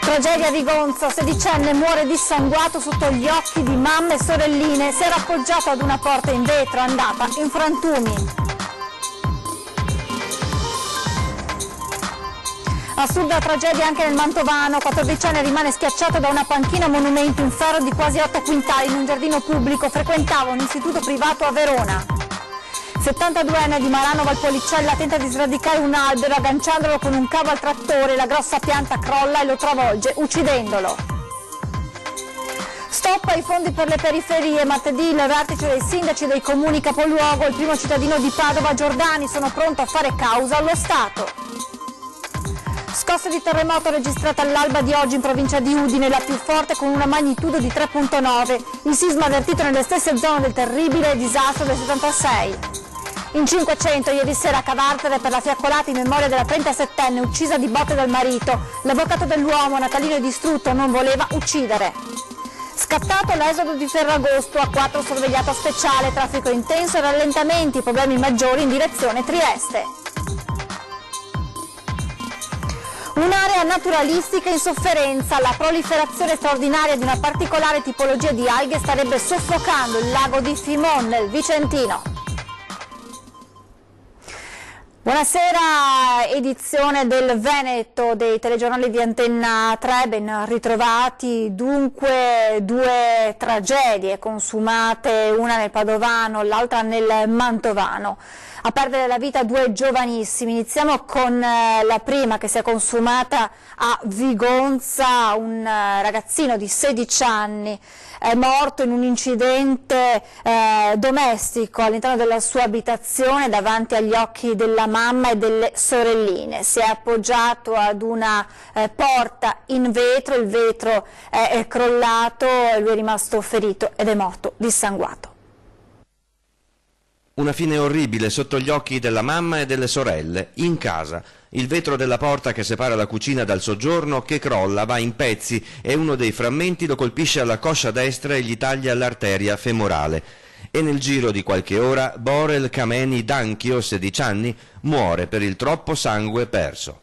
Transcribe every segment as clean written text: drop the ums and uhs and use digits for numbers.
Tragedia a Vigonza, sedicenne muore dissanguato sotto gli occhi di mamma e sorelline, si era appoggiato ad una porta in vetro, è andata in frantumi. Assurda tragedia anche nel Mantovano, 14enne rimane schiacciato da una panchina monumento in ferro di quasi 8 quintali in un giardino pubblico, frequentava un istituto privato a Verona. 72enne di Marano Valpolicella tenta di sradicare un albero agganciandolo con un cavo al trattore, la grossa pianta crolla e lo travolge uccidendolo. Stop ai fondi per le periferie, martedì il vertice dei sindaci dei comuni capoluogo, il primo cittadino di Padova Giordani, sono pronto a fare causa allo Stato. Scossa di terremoto registrata all'alba di oggi in provincia di Udine, la più forte con una magnitudo di 3,9, il sisma avvertito nelle stesse zone del terribile disastro del 76. In 500 ieri sera a Cavartere per la fiaccolata in memoria della 37enne uccisa di botte dal marito, l'avvocato dell'uomo natalino distrutto non voleva uccidere. Scattato l'esodo di Ferragosto, a 4 sorvegliata speciale, traffico intenso e rallentamenti, problemi maggiori in direzione Trieste. Un'area naturalistica in sofferenza, la proliferazione straordinaria di una particolare tipologia di alghe starebbe soffocando il lago di Fimon nel Vicentino. Buonasera, edizione del Veneto dei telegiornali di Antenna 3, ben ritrovati. Dunque due tragedie consumate, una nel Padovano, l'altra nel Mantovano. A perdere la vita due giovanissimi. Iniziamo con la prima che si è consumata a Vigonza, un ragazzino di 16 anni è morto in un incidente domestico all'interno della sua abitazione davanti agli occhi della mamma e delle sorelline. Si è appoggiato ad una porta in vetro, il vetro è crollato e lui è rimasto ferito ed è morto dissanguato. Una fine orribile sotto gli occhi della mamma e delle sorelle, in casa. Il vetro della porta che separa la cucina dal soggiorno che crolla, va in pezzi e uno dei frammenti lo colpisce alla coscia destra e gli taglia l'arteria femorale. E nel giro di qualche ora Borel Kameni Danchio, 16 anni, muore per il troppo sangue perso.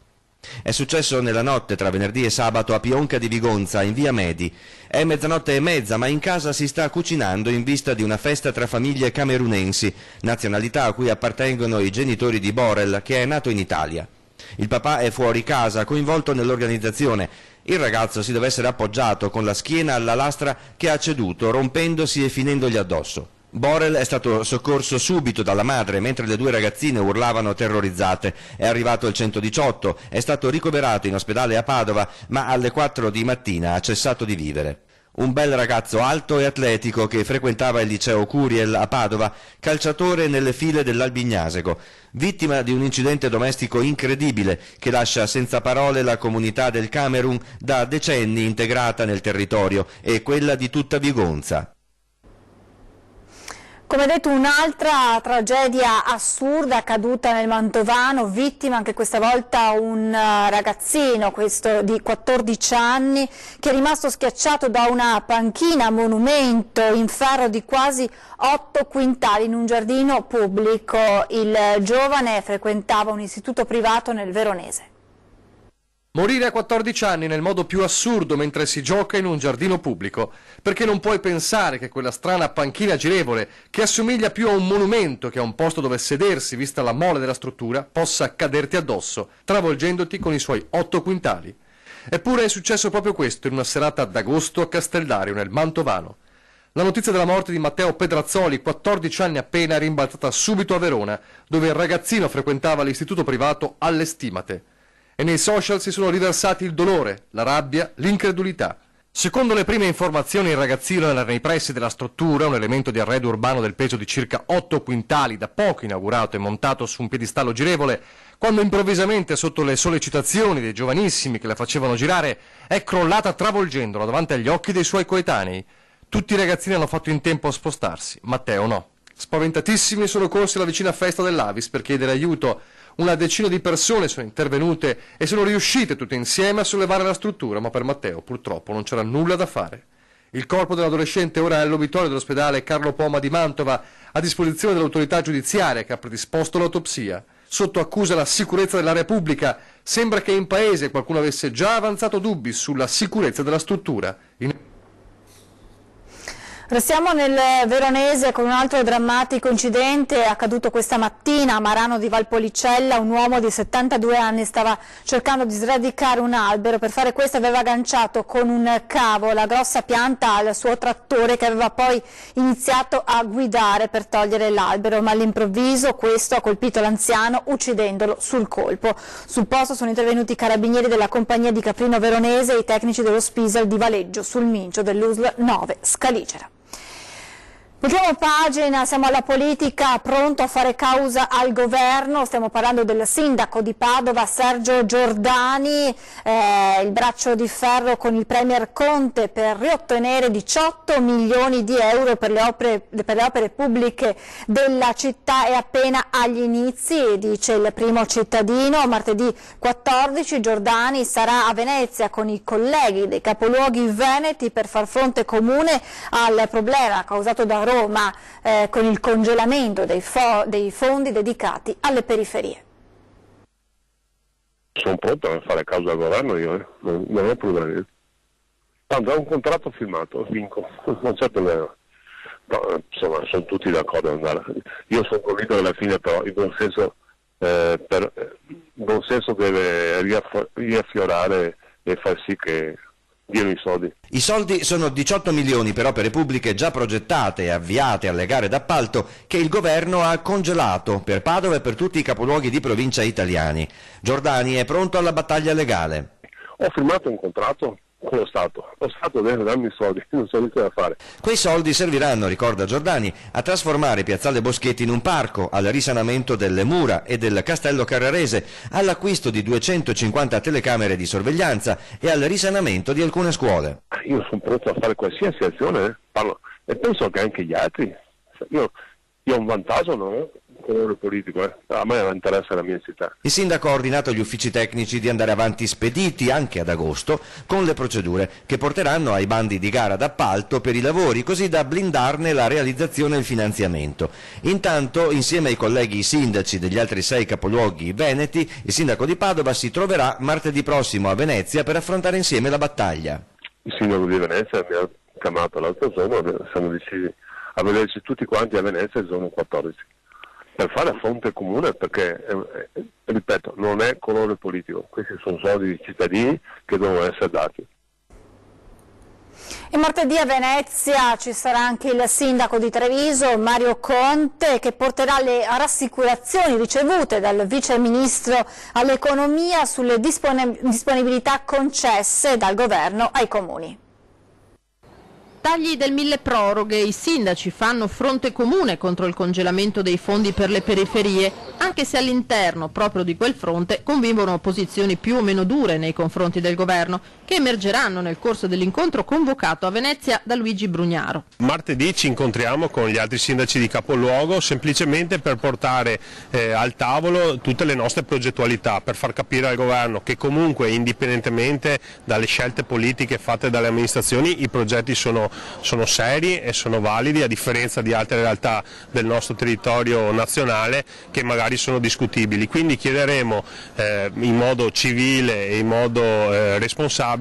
È successo nella notte tra venerdì e sabato a Pionca di Vigonza, in via Medi. È mezzanotte e mezza, ma in casa si sta cucinando in vista di una festa tra famiglie camerunensi, nazionalità a cui appartengono i genitori di Borel, che è nato in Italia. Il papà è fuori casa, coinvolto nell'organizzazione. Il ragazzo si deve essere appoggiato con la schiena alla lastra che ha ceduto, rompendosi e finendogli addosso. Borel è stato soccorso subito dalla madre mentre le due ragazzine urlavano terrorizzate. È arrivato il 118, è stato ricoverato in ospedale a Padova, ma alle 4 di mattina ha cessato di vivere. Un bel ragazzo alto e atletico che frequentava il liceo Curiel a Padova, calciatore nelle file dell'Albignasego, vittima di un incidente domestico incredibile che lascia senza parole la comunità del Camerun da decenni integrata nel territorio e quella di tutta Vigonza. Come detto, un'altra tragedia assurda accaduta nel Mantovano, vittima anche questa volta un ragazzino, questo di 14 anni, che è rimasto schiacciato da una panchina monumento in ferro di quasi 8 quintali in un giardino pubblico. Il giovane frequentava un istituto privato nel Veronese. Morire a 14 anni nel modo più assurdo mentre si gioca in un giardino pubblico, perché non puoi pensare che quella strana panchina girevole, che assomiglia più a un monumento che a un posto dove sedersi vista la mole della struttura, possa caderti addosso, travolgendoti con i suoi 8 quintali. Eppure è successo proprio questo in una serata d'agosto a Casteldario, nel Mantovano. La notizia della morte di Matteo Pedrazzoli, 14 anni appena, è rimbalzata subito a Verona, dove il ragazzino frequentava l'istituto privato Alle Stimate. E nei social si sono riversati il dolore, la rabbia, l'incredulità. Secondo le prime informazioni il ragazzino era nei pressi della struttura, un elemento di arredo urbano del peso di circa 8 quintali, da poco inaugurato e montato su un piedistallo girevole, quando improvvisamente, sotto le sollecitazioni dei giovanissimi che la facevano girare, è crollata travolgendola davanti agli occhi dei suoi coetanei. Tutti i ragazzini hanno fatto in tempo a spostarsi, Matteo no. Spaventatissimi sono corsi alla vicina festa dell'Avis per chiedere aiuto. Una decina di persone sono intervenute e sono riuscite tutte insieme a sollevare la struttura, ma per Matteo purtroppo non c'era nulla da fare. Il corpo dell'adolescente ora è all'obitorio dell'ospedale Carlo Poma di Mantova, a disposizione dell'autorità giudiziaria che ha predisposto l'autopsia. Sotto accusa la sicurezza dell'area pubblica. Sembra che in paese qualcuno avesse già avanzato dubbi sulla sicurezza della struttura. Restiamo nel Veronese con un altro drammatico incidente accaduto questa mattina a Marano di Valpolicella. Un uomo di 72 anni stava cercando di sradicare un albero. Per fare questo aveva agganciato con un cavo la grossa pianta al suo trattore, che aveva poi iniziato a guidare per togliere l'albero, ma all'improvviso questo ha colpito l'anziano uccidendolo sul colpo. Sul posto sono intervenuti i carabinieri della compagnia di Caprino Veronese e i tecnici dello Spisal di Valeggio sul Mincio dell'USL 9 Scaligera. Ultima pagina, siamo alla politica, pronto a fare causa al governo. Stiamo parlando del sindaco di Padova Sergio Giordani, il braccio di ferro con il premier Conte per riottenere 18 milioni di euro per le opere pubbliche della città. È appena agli inizi, dice il primo cittadino. Martedì 14 Giordani sarà a Venezia con i colleghi dei capoluoghi veneti per far fronte comune al problema causato da Roma con il congelamento dei fondi dedicati alle periferie. Sono pronto a fare causa al governo io, non ho problemi. Tanto è un contratto firmato, vinco, non c'è problema. No, insomma, sono tutti d'accordo ad andare. Io sono convinto che alla fine però il buon senso deve riaffiorare e far sì che diano i soldi. I soldi sono 18 milioni per opere pubbliche già progettate e avviate alle gare d'appalto che il governo ha congelato per Padova e per tutti i capoluoghi di provincia italiani. Giordani è pronto alla battaglia legale. Ho firmato un contratto con lo Stato deve darmi i soldi, non so niente da fare. Quei soldi serviranno, ricorda Giordani, a trasformare Piazzale Boschetti in un parco, al risanamento delle mura e del Castello Carrarese, all'acquisto di 250 telecamere di sorveglianza e al risanamento di alcune scuole. Io sono pronto a fare qualsiasi azione, parlo, e penso che anche gli altri. Io ho un vantaggio, no? Colore politico, a me interessa la mia città. Il sindaco ha ordinato agli uffici tecnici di andare avanti spediti anche ad agosto con le procedure che porteranno ai bandi di gara d'appalto per i lavori, così da blindarne la realizzazione e il finanziamento. Intanto, insieme ai colleghi sindaci degli altri 6 capoluoghi veneti, il sindaco di Padova si troverà martedì prossimo a Venezia per affrontare insieme la battaglia. Il sindaco di Venezia mi ha chiamato l'altro giorno, siamo decisi a vederci tutti quanti a Venezia il giorno 14. Per fare fronte comune, perché, ripeto, non è colore politico, questi sono soldi di cittadini che devono essere dati. E martedì a Venezia ci sarà anche il sindaco di Treviso, Mario Conte, che porterà le rassicurazioni ricevute dal vice ministro all'economia sulle disponibilità concesse dal governo ai comuni. Tagli del milleproroghe, i sindaci fanno fronte comune contro il congelamento dei fondi per le periferie, anche se all'interno proprio di quel fronte convivono posizioni più o meno dure nei confronti del governo, che emergeranno nel corso dell'incontro convocato a Venezia da Luigi Brugnaro. Martedì ci incontriamo con gli altri sindaci di capoluogo semplicemente per portare al tavolo tutte le nostre progettualità, per far capire al governo che comunque indipendentemente dalle scelte politiche fatte dalle amministrazioni i progetti sono seri e sono validi, a differenza di altre realtà del nostro territorio nazionale che magari sono discutibili. Quindi chiederemo in modo civile e in modo responsabile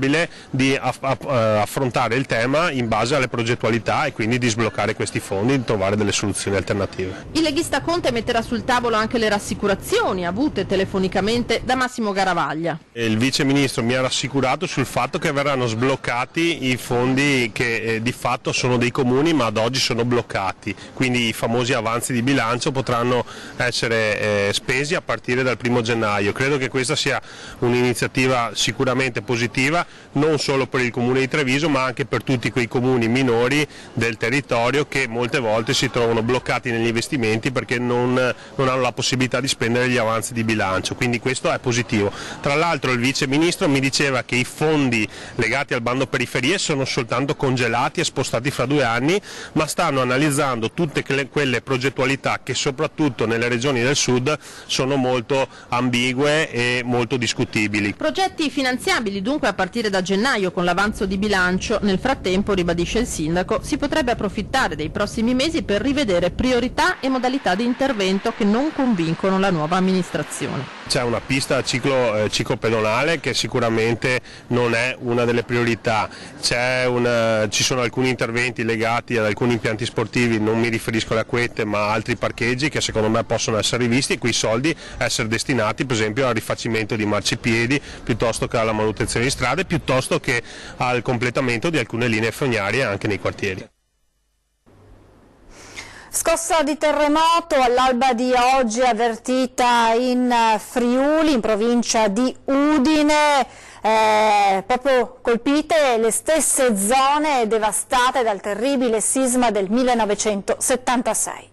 di affrontare il tema in base alle progettualità e quindi di sbloccare questi fondi e di trovare delle soluzioni alternative. Il leghista Conte metterà sul tavolo anche le rassicurazioni avute telefonicamente da Massimo Garavaglia. Il vice ministro mi ha rassicurato sul fatto che verranno sbloccati i fondi che di fatto sono dei comuni ma ad oggi sono bloccati, quindi i famosi avanzi di bilancio potranno essere spesi a partire dal 1° gennaio. Credo che questa sia un'iniziativa sicuramente positiva non solo per il comune di Treviso ma anche per tutti quei comuni minori del territorio che molte volte si trovano bloccati negli investimenti perché non hanno la possibilità di spendere gli avanzi di bilancio, quindi questo è positivo. Tra l'altro il Vice Ministro mi diceva che i fondi legati al bando periferie sono soltanto congelati e spostati fra 2 anni, ma stanno analizzando tutte quelle progettualità che soprattutto nelle regioni del sud sono molto ambigue e molto discutibili. Progetti finanziabili dunque a partire da gennaio con l'avanzo di bilancio. Nel frattempo, ribadisce il sindaco, si potrebbe approfittare dei prossimi mesi per rivedere priorità e modalità di intervento che non convincono la nuova amministrazione. C'è una pista ciclopedonale che sicuramente non è una delle priorità, ci sono alcuni interventi legati ad alcuni impianti sportivi, non mi riferisco alle acquette ma a altri parcheggi che secondo me possono essere rivisti e quei soldi essere destinati per esempio al rifacimento di marciapiedi piuttosto che alla manutenzione di strade, piuttosto che al completamento di alcune linee fognarie anche nei quartieri. Scossa di terremoto all'alba di oggi avvertita in Friuli, in provincia di Udine, proprio colpite le stesse zone devastate dal terribile sisma del 1976.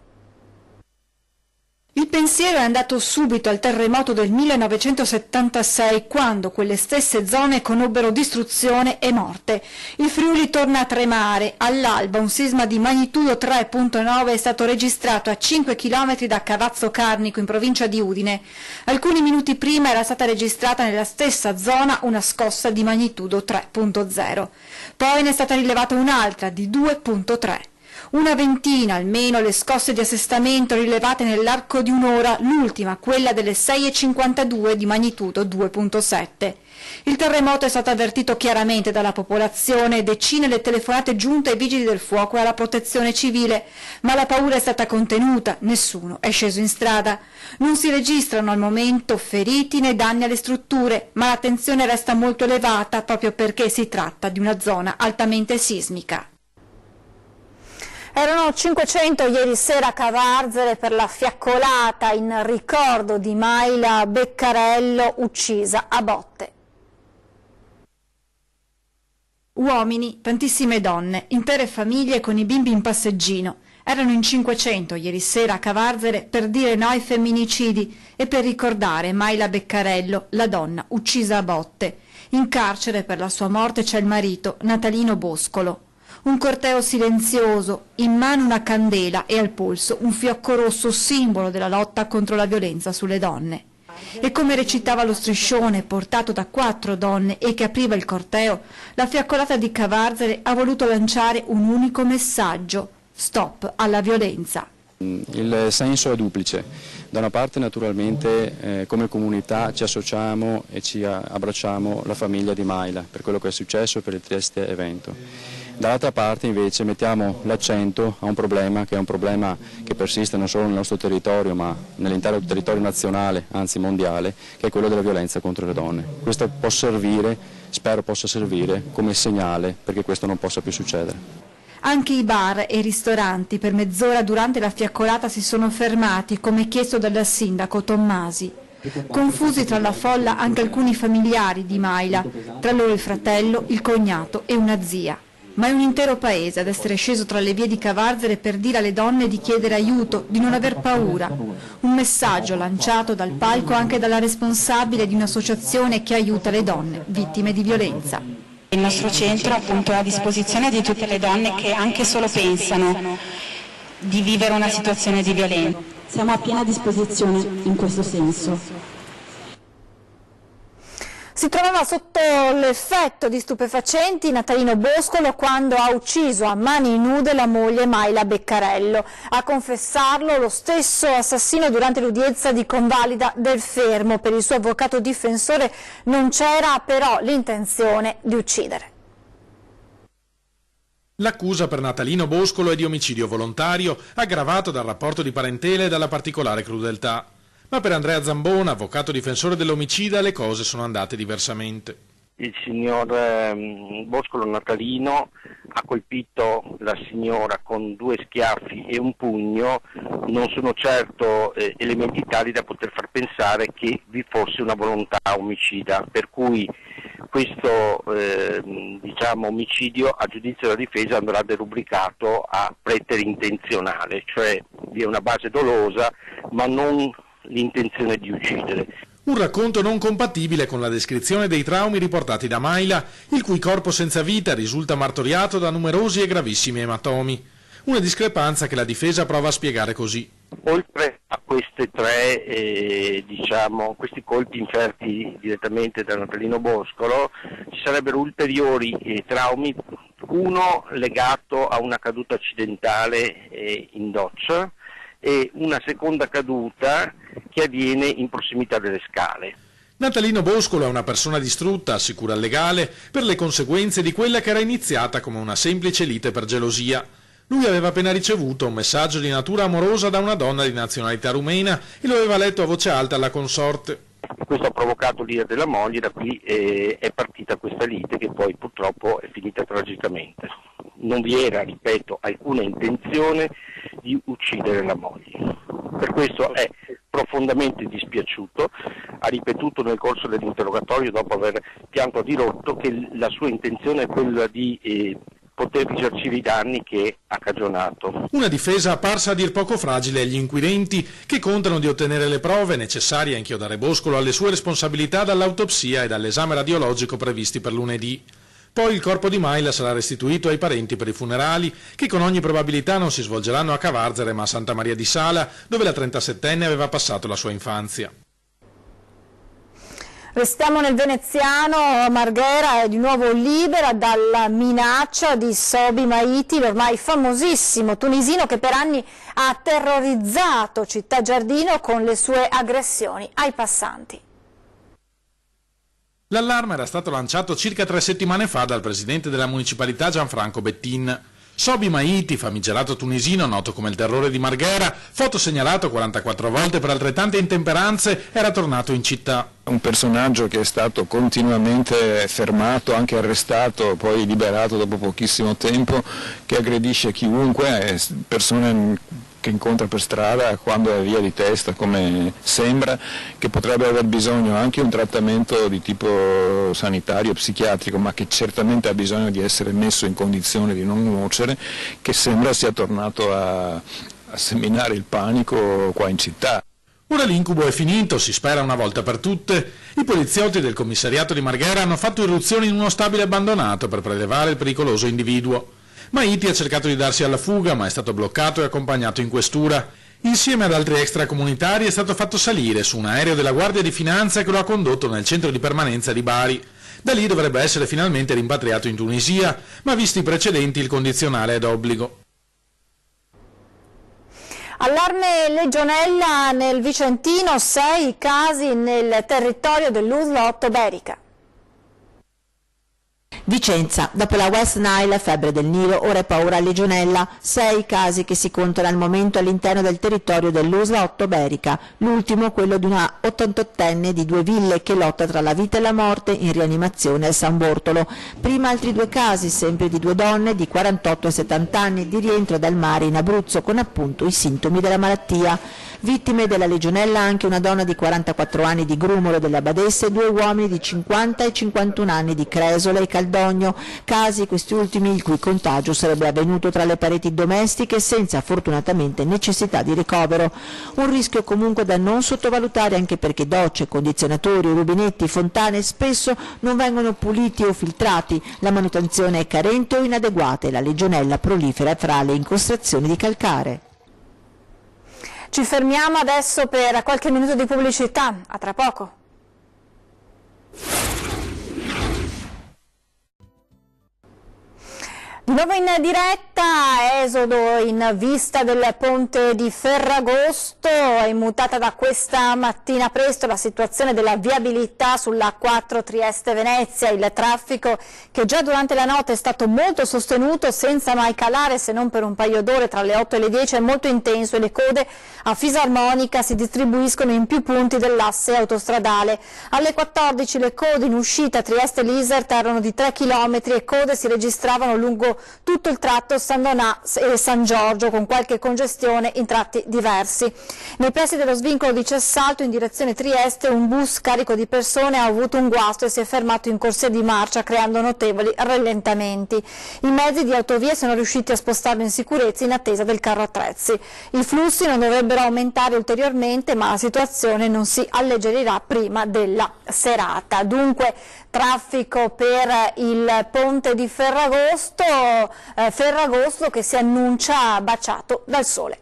Il pensiero è andato subito al terremoto del 1976, quando quelle stesse zone conobbero distruzione e morte. Il Friuli torna a tremare. All'alba un sisma di magnitudo 3.9 è stato registrato a 5 km da Cavazzo Carnico, in provincia di Udine. Alcuni minuti prima era stata registrata nella stessa zona una scossa di magnitudo 3.0. Poi ne è stata rilevata un'altra di 2.3. Una ventina almeno le scosse di assestamento rilevate nell'arco di un'ora, l'ultima, quella delle 6.52 di magnitudo 2.7. Il terremoto è stato avvertito chiaramente dalla popolazione, decine le telefonate giunte ai vigili del fuoco e alla protezione civile, ma la paura è stata contenuta, nessuno è sceso in strada. Non si registrano al momento feriti né danni alle strutture, ma la tensione resta molto elevata proprio perché si tratta di una zona altamente sismica. Erano 500 ieri sera a Cavarzere per la fiaccolata in ricordo di Mayla Beccarello, uccisa a botte. Uomini, tantissime donne, intere famiglie con i bimbi in passeggino. Erano in 500 ieri sera a Cavarzere per dire no ai femminicidi e per ricordare Mayla Beccarello, la donna uccisa a botte. In carcere per la sua morte c'è il marito, Natalino Boscolo. Un corteo silenzioso, in mano una candela e al polso un fiocco rosso, simbolo della lotta contro la violenza sulle donne. E come recitava lo striscione portato da 4 donne e che apriva il corteo, la fiaccolata di Cavarzere ha voluto lanciare un unico messaggio: stop alla violenza. Il senso è duplice. Da una parte naturalmente come comunità ci associamo e ci abbracciamo la famiglia di Mayla per quello che è successo, per il triste evento. Dall'altra parte invece mettiamo l'accento a un problema che è un problema che persiste non solo nel nostro territorio ma nell'intero territorio nazionale, anzi mondiale, che è quello della violenza contro le donne. Questo può servire, spero possa servire come segnale perché questo non possa più succedere. Anche i bar e i ristoranti per mezz'ora durante la fiaccolata si sono fermati, come chiesto dal sindaco Tommasi. Confusi tra la folla anche alcuni familiari di Mayla, tra loro il fratello, il cognato e una zia. Ma è un intero paese ad essere sceso tra le vie di Cavarzere per dire alle donne di chiedere aiuto, di non aver paura. Un messaggio lanciato dal palco anche dalla responsabile di un'associazione che aiuta le donne vittime di violenza. Il nostro centro appunto è a disposizione di tutte le donne che anche solo pensano di vivere una situazione di violenza. Siamo a piena disposizione in questo senso. Si trovava sotto l'effetto di stupefacenti Natalino Boscolo quando ha ucciso a mani nude la moglie Mayla Beccarello. A confessarlo lo stesso assassino durante l'udienza di convalida del fermo. Per il suo avvocato difensore non c'era però l'intenzione di uccidere. L'accusa per Natalino Boscolo è di omicidio volontario, aggravato dal rapporto di parentela e dalla particolare crudeltà. Ma per Andrea Zambona, avvocato difensore dell'omicida, le cose sono andate diversamente. Il signor Boscolo Natalino ha colpito la signora con 2 schiaffi e un pugno, non sono certo elementi tali da poter far pensare che vi fosse una volontà omicida, per cui questo omicidio a giudizio della difesa andrà derubricato a preterintenzionale, cioè vi è una base dolosa ma non l'intenzione di uccidere. Un racconto non compatibile con la descrizione dei traumi riportati da Maila, il cui corpo senza vita risulta martoriato da numerosi e gravissimi ematomi. Una discrepanza che la difesa prova a spiegare così. Oltre a queste tre, questi colpi inferti direttamente da Natalino Boscolo, ci sarebbero ulteriori traumi, uno legato a una caduta accidentale in doccia e una seconda caduta che avviene in prossimità delle scale. Natalino Boscolo è una persona distrutta, assicura il legale, per le conseguenze di quella che era iniziata come una semplice lite per gelosia. Lui aveva appena ricevuto un messaggio di natura amorosa da una donna di nazionalità rumena e lo aveva letto a voce alta alla consorte. Questo ha provocato l'ira della moglie, da qui è partita questa lite che poi purtroppo è finita tragicamente. Non vi era, ripeto, alcuna intenzione di uccidere la moglie. Per questo è profondamente dispiaciuto, ha ripetuto nel corso dell'interrogatorio, dopo aver pianto a dirotto, che la sua intenzione è quella di poter risarcire i danni che ha cagionato. Una difesa apparsa a dir poco fragile agli inquirenti, che contano di ottenere le prove necessarie a inchiodare Boscolo alle sue responsabilità dall'autopsia e dall'esame radiologico previsti per lunedì. Poi il corpo di Maila sarà restituito ai parenti per i funerali, che con ogni probabilità non si svolgeranno a Cavarzere ma a Santa Maria di Sala, dove la 37enne aveva passato la sua infanzia. Restiamo nel veneziano. Marghera è di nuovo libera dalla minaccia di Sobi Maiti, l'ormai famosissimo tunisino che per anni ha terrorizzato Città Giardino con le sue aggressioni ai passanti. L'allarme era stato lanciato circa 3 settimane fa dal presidente della municipalità Gianfranco Bettin. Sobi Maiti, famigerato tunisino noto come il terrore di Marghera, fotosegnalato 44 volte per altrettante intemperanze, era tornato in città. Un personaggio che è stato continuamente fermato, anche arrestato, poi liberato dopo pochissimo tempo, che aggredisce chiunque, persone che incontra per strada quando è via di testa, come sembra, che potrebbe aver bisogno anche di un trattamento di tipo sanitario, psichiatrico, ma che certamente ha bisogno di essere messo in condizione di non nuocere, che sembra sia tornato a seminare il panico qua in città. Ora l'incubo è finito, si spera una volta per tutte. I poliziotti del commissariato di Marghera hanno fatto irruzione in uno stabile abbandonato per prelevare il pericoloso individuo. Maiti ha cercato di darsi alla fuga, ma è stato bloccato e accompagnato in questura. Insieme ad altri extracomunitari è stato fatto salire su un aereo della Guardia di Finanza che lo ha condotto nel centro di permanenza di Bari. Da lì dovrebbe essere finalmente rimpatriato in Tunisia, ma visti i precedenti il condizionale è d'obbligo. Allarme legionella nel Vicentino, 6 casi nel territorio dell'Usla Ottoberica. Vicenza, dopo la West Nile, febbre del Nilo, ora è paura legionella, 6 casi che si contano al momento all'interno del territorio dell'Usla Ottoberica, l'ultimo quello di una 88enne di 2 ville che lotta tra la vita e la morte in rianimazione al San Bortolo. Prima altri 2 casi, sempre di 2 donne di 48 e 70 anni di rientro dal mare in Abruzzo con appunto i sintomi della malattia. Vittime della legionella anche una donna di 44 anni di Grumolo della Badessa e 2 uomini di 50 e 51 anni di Cresola e Caldogno, casi questi ultimi il cui contagio sarebbe avvenuto tra le pareti domestiche senza fortunatamente necessità di ricovero. Un rischio comunque da non sottovalutare anche perché docce, condizionatori, rubinetti, fontane spesso non vengono puliti o filtrati, la manutenzione è carente o inadeguata e la legionella prolifera fra le incrostazioni di calcare. Ci fermiamo adesso per qualche minuto di pubblicità, a tra poco. Di nuovo in diretta, esodo in vista del ponte di Ferragosto, è immutata da questa mattina presto la situazione della viabilità sulla A4 Trieste-Venezia, il traffico che già durante la notte è stato molto sostenuto senza mai calare se non per un paio d'ore tra le 8 e le 10 è molto intenso e le code a fisarmonica si distribuiscono in più punti dell'asse autostradale. Alle 14 le code in uscita Trieste-Lisert erano di 3 km e code si registravano lungo lungo tutto il tratto San Donà e San Giorgio, con qualche congestione in tratti diversi. Nei pressi dello svincolo di Cessalto in direzione Trieste un bus carico di persone ha avuto un guasto e si è fermato in corsia di marcia, creando notevoli rallentamenti. I mezzi di autovia sono riusciti a spostarlo in sicurezza in attesa del carro attrezzi. I flussi non dovrebbero aumentare ulteriormente, ma la situazione non si alleggerirà prima della serata. Dunque traffico per il ponte di Ferragosto che si annuncia baciato dal sole.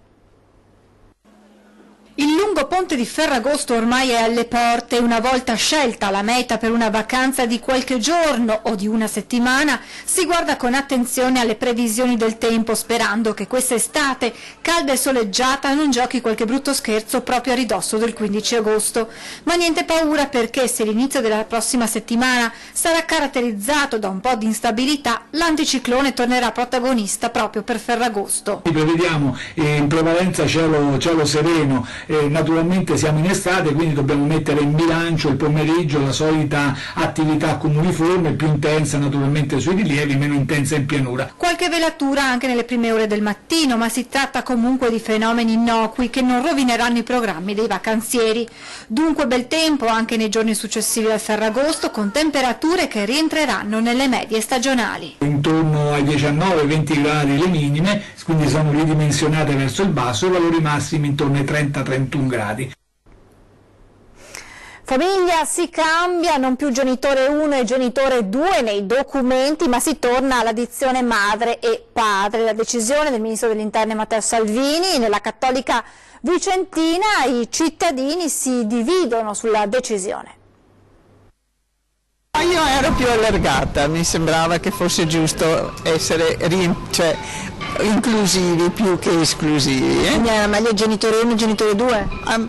Il lungo ponte di Ferragosto ormai è alle porte. Una volta scelta la meta per una vacanza di qualche giorno o di una settimana, si guarda con attenzione alle previsioni del tempo, sperando che quest'estate, calda e soleggiata, non giochi qualche brutto scherzo proprio a ridosso del 15 agosto. Ma niente paura, perché se l'inizio della prossima settimana sarà caratterizzato da un po' di instabilità, l'anticiclone tornerà protagonista proprio per Ferragosto. Prevediamo in prevalenza cielo sereno. Naturalmente siamo in estate, quindi dobbiamo mettere in bilancio il pomeriggio la solita attività cumuliforme, più intensa naturalmente sui rilievi, meno intensa in pianura. Qualche velatura anche nelle prime ore del mattino, ma si tratta comunque di fenomeni innocui che non rovineranno i programmi dei vacanzieri. Dunque bel tempo anche nei giorni successivi al Ferragosto, con temperature che rientreranno nelle medie stagionali. Intorno ai 19-20 gradi le minime, quindi sono ridimensionate verso il basso, i valori massimi intorno ai 30-31 gradi. Famiglia si cambia, non più genitore 1 e genitore 2 nei documenti, ma si torna alla dizione madre e padre. La decisione del ministro degli interni Matteo Salvini. Nella Cattolica Vicentina i cittadini si dividono sulla decisione. Io ero più allargata, mi sembrava che fosse giusto essere inclusivi più che esclusivi. Quindi era meglio genitore 1 e genitore 2?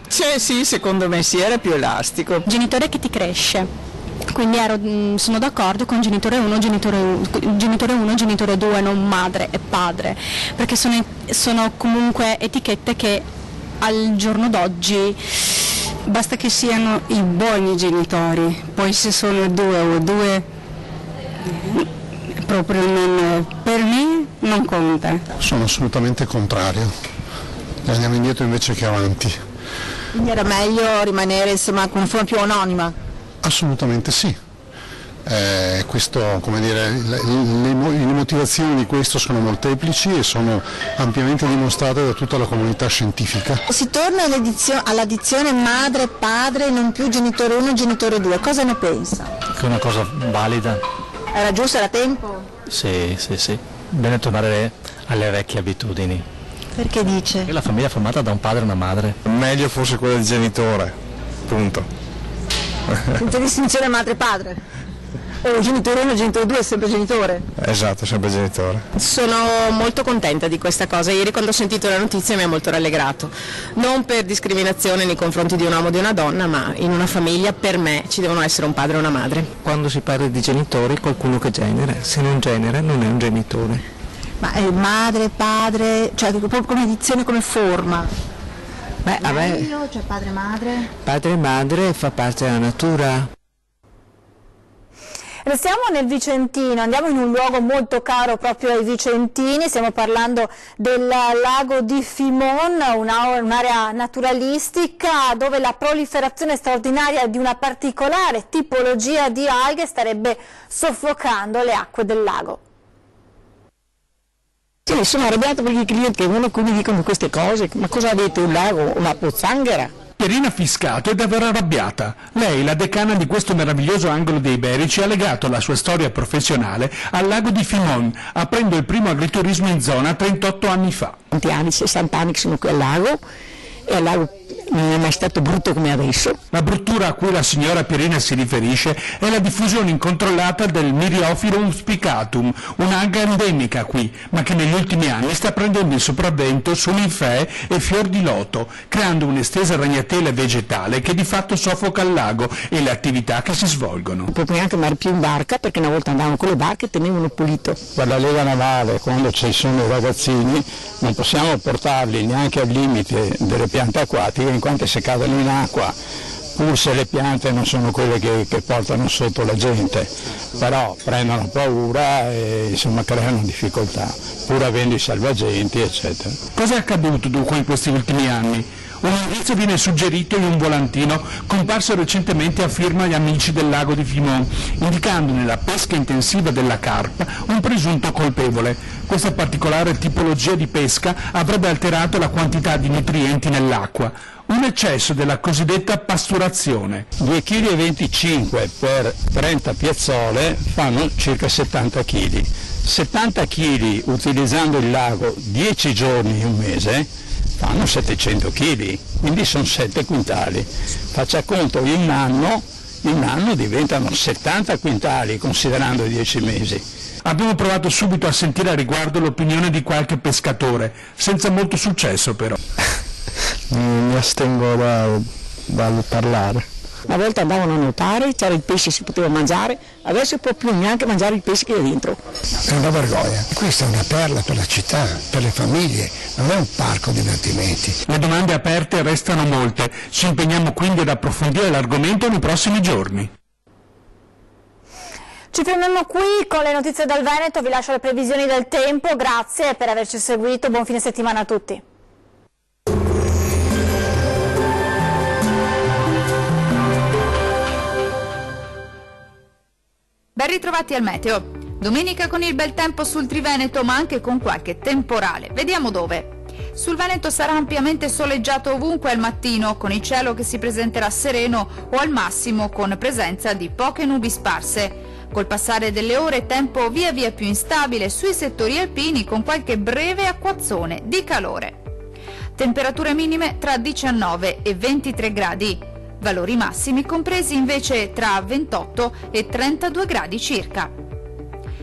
Sì, secondo me sì, era più elastico. Genitore che ti cresce, quindi sono d'accordo con genitore 1, genitore 2, non madre e padre, perché sono comunque etichette che al giorno d'oggi basta che siano i buoni genitori, poi se sono 2 o 2 proprio per me non conta. Sono assolutamente contrario, andiamo indietro invece che avanti. Quindi era meglio rimanere con una forma più anonima? Assolutamente sì. Questo, come dire, le motivazioni di questo sono molteplici e sono ampiamente dimostrate da tutta la comunità scientifica. Si torna all'addizione madre-padre, non più genitore 1 e genitore 2, cosa ne pensa? Che è una cosa valida. Era giusto, era tempo? Sì, bene tornare alle vecchie abitudini. Perché dice? E la famiglia è formata da un padre e una madre. Meglio forse quella di genitore, punto. Senza distinzione madre-padre? O genitore 1 e genitore 2 è sempre genitore? Esatto, sempre genitore. Sono molto contenta di questa cosa. Ieri quando ho sentito la notizia mi ha molto rallegrato. Non per discriminazione nei confronti di un uomo o di una donna, ma in una famiglia per me ci devono essere un padre e una madre. Quando si parla di genitori qualcuno che genera, se non genera non è un genitore. Ma è madre, padre, cioè proprio come edizione, come forma? Beh, a me cioè padre e madre? Padre e madre fa parte della natura. Restiamo nel Vicentino, andiamo in un luogo molto caro proprio ai vicentini, stiamo parlando del lago di Fimon, un'area naturalistica dove la proliferazione straordinaria di una particolare tipologia di alghe starebbe soffocando le acque del lago. Sì, sono arrabbiato perché i clienti che vengono qui mi dicono queste cose, ma cosa avete, un lago, una pozzanghera? Pierina Fiscato è davvero arrabbiata. Lei, la decana di questo meraviglioso angolo dei Iberici, ha legato la sua storia professionale al lago di Fimon, aprendo il primo agriturismo in zona 38 anni fa. Tanti anni, 60 anni che sono qui al lago, e al lago non è mai stato brutto come adesso. La bruttura a cui la signora Pierina si riferisce è la diffusione incontrollata del Myriophyllum spicatum, un'alga endemica qui, ma che negli ultimi anni sta prendendo il sopravvento su ninfee e fior di loto, creando un'estesa ragnatela vegetale che di fatto soffoca il lago e le attività che si svolgono. Non puoi neanche andare più in barca, perché una volta andavano con le barche e tenevano pulito. Per la Lega Navale, quando ci sono i ragazzini, non possiamo portarli neanche al limite delle piante acquatiche, in quanto se cadono in acqua pur se le piante non sono quelle che portano sotto la gente, però prendono paura e insomma creano difficoltà, pur avendo i salvagenti eccetera. Cosa è accaduto dunque in questi ultimi anni? Un indizio viene suggerito in un volantino comparso recentemente a firma Gli Amici del Lago di Fimont, indicando nella pesca intensiva della carpa un presunto colpevole. Questa particolare tipologia di pesca avrebbe alterato la quantità di nutrienti nell'acqua, un eccesso della cosiddetta pasturazione. 2,25 kg per 30 piazzole fanno circa 70 kg. 70 kg utilizzando il lago 10 giorni in un mese fanno 700 kg, quindi sono 7 quintali. Faccia conto, in un anno diventano 70 quintali considerando i 10 mesi. Abbiamo provato subito a sentire a riguardo l'opinione di qualche pescatore, senza molto successo però. Mi astengo dal parlare. Una volta andavano a nuotare, c'era il pesce, si poteva mangiare, adesso non può più neanche mangiare il pesce che è dentro. È una vergogna, questa è una perla per la città, per le famiglie, non è un parco divertimenti. Le domande aperte restano molte, ci impegniamo quindi ad approfondire l'argomento nei prossimi giorni. Ci fermiamo qui con le notizie dal Veneto, vi lascio le previsioni del tempo, grazie per averci seguito, buon fine settimana a tutti. Ben ritrovati al meteo. Domenica con il bel tempo sul Triveneto, ma anche con qualche temporale. Vediamo dove. Sul Veneto sarà ampiamente soleggiato ovunque al mattino, con il cielo che si presenterà sereno o al massimo con presenza di poche nubi sparse. Col passare delle ore tempo via via più instabile sui settori alpini con qualche breve acquazzone di calore. Temperature minime tra 19 e 23 gradi. Valori massimi compresi invece tra 28 e 32 gradi circa.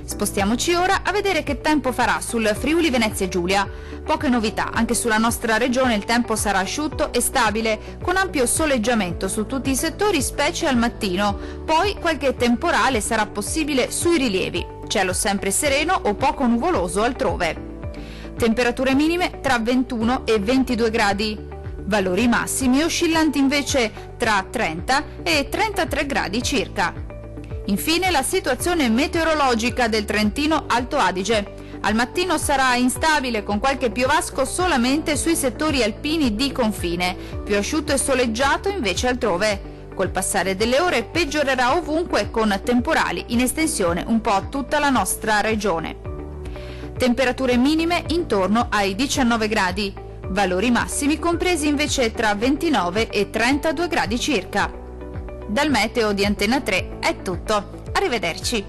Spostiamoci ora a vedere che tempo farà sul Friuli Venezia Giulia. Poche novità, anche sulla nostra regione il tempo sarà asciutto e stabile, con ampio soleggiamento su tutti i settori, specie al mattino. Poi qualche temporale sarà possibile sui rilievi, cielo sempre sereno o poco nuvoloso altrove. Temperature minime tra 21 e 22 gradi. Valori massimi oscillanti invece tra 30 e 33 gradi circa. Infine la situazione meteorologica del Trentino Alto Adige. Al mattino sarà instabile con qualche piovasco solamente sui settori alpini di confine, più asciutto e soleggiato invece altrove. Col passare delle ore peggiorerà ovunque con temporali in estensione un po' tutta la nostra regione. Temperature minime intorno ai 19 gradi. Valori massimi compresi invece tra 29 e 32 gradi circa. Dal meteo di Antena 3 è tutto, arrivederci.